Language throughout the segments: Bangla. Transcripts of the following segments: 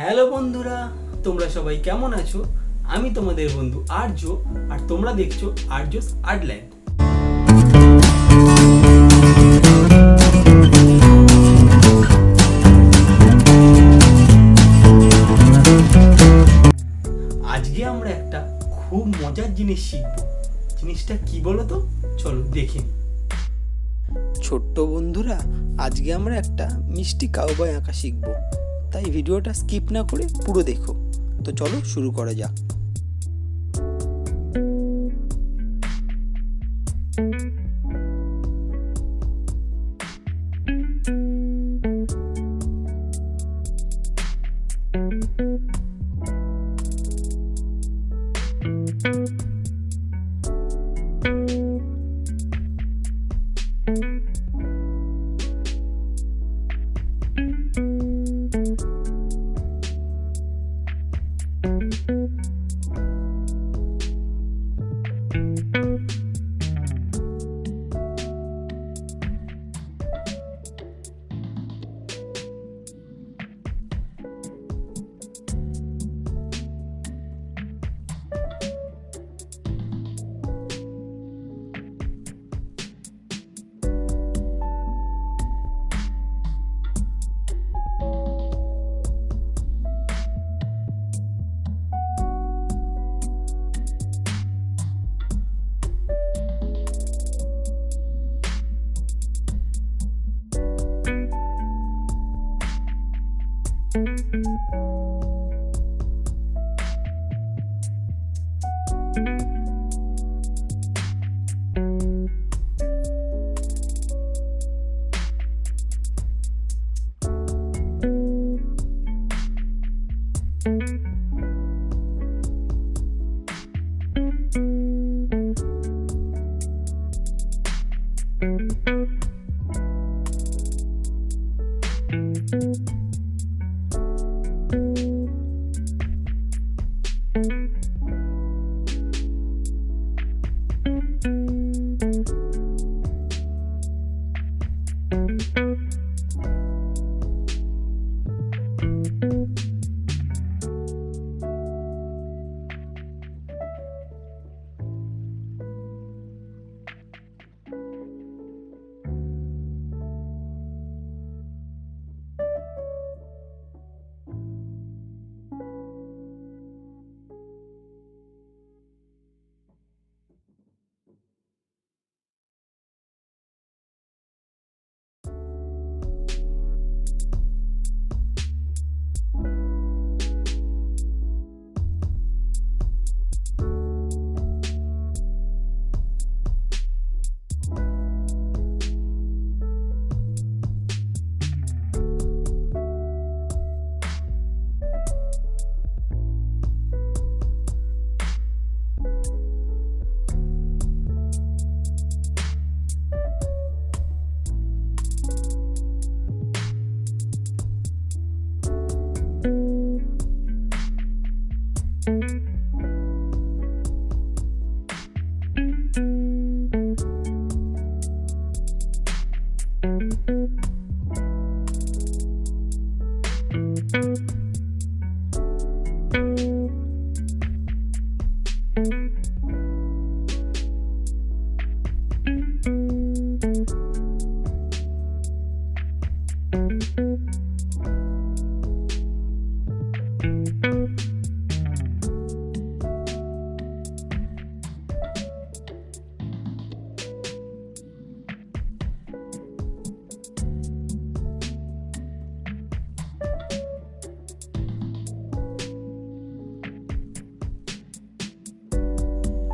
হ্যালো বন্ধুরা, তোমরা সবাই কেমন আছো? আমি তোমাদের বন্ধু আর্য, আর তোমরা দেখছো আর্যস আর্টল্যান্ড। আজকে আমরা একটা খুব মজার জিনিস শিখব। জিনিসটা কি বলো তো? চলো দেখে নিই। ছোট্ট বন্ধুরা, আজকে আমরা একটা মিষ্টি কাউবয় আঁকা শিখব, তাই ভিডিওটা স্কিপ না করে পুরো দেখো। তো চলো শুরু করা যাক।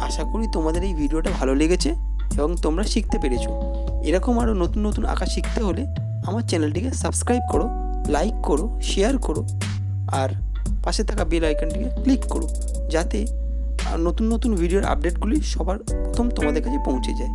আশা করি তোমাদের এই ভিডিওটা ভালো লেগেছে এবং তোমরা শিখতে পেরেছো। এরকম আরও নতুন নতুন আঁকা শিখতে হলে আমার চ্যানেলটিকে সাবস্ক্রাইব করো, লাইক করো, শেয়ার করো, আর পাশে থাকা বেল আইকনটিকে ক্লিক করো, যাতে নতুন নতুন ভিডিওর আপডেটগুলি সবার প্রথম তোমাদের কাছে পৌঁছে যায়।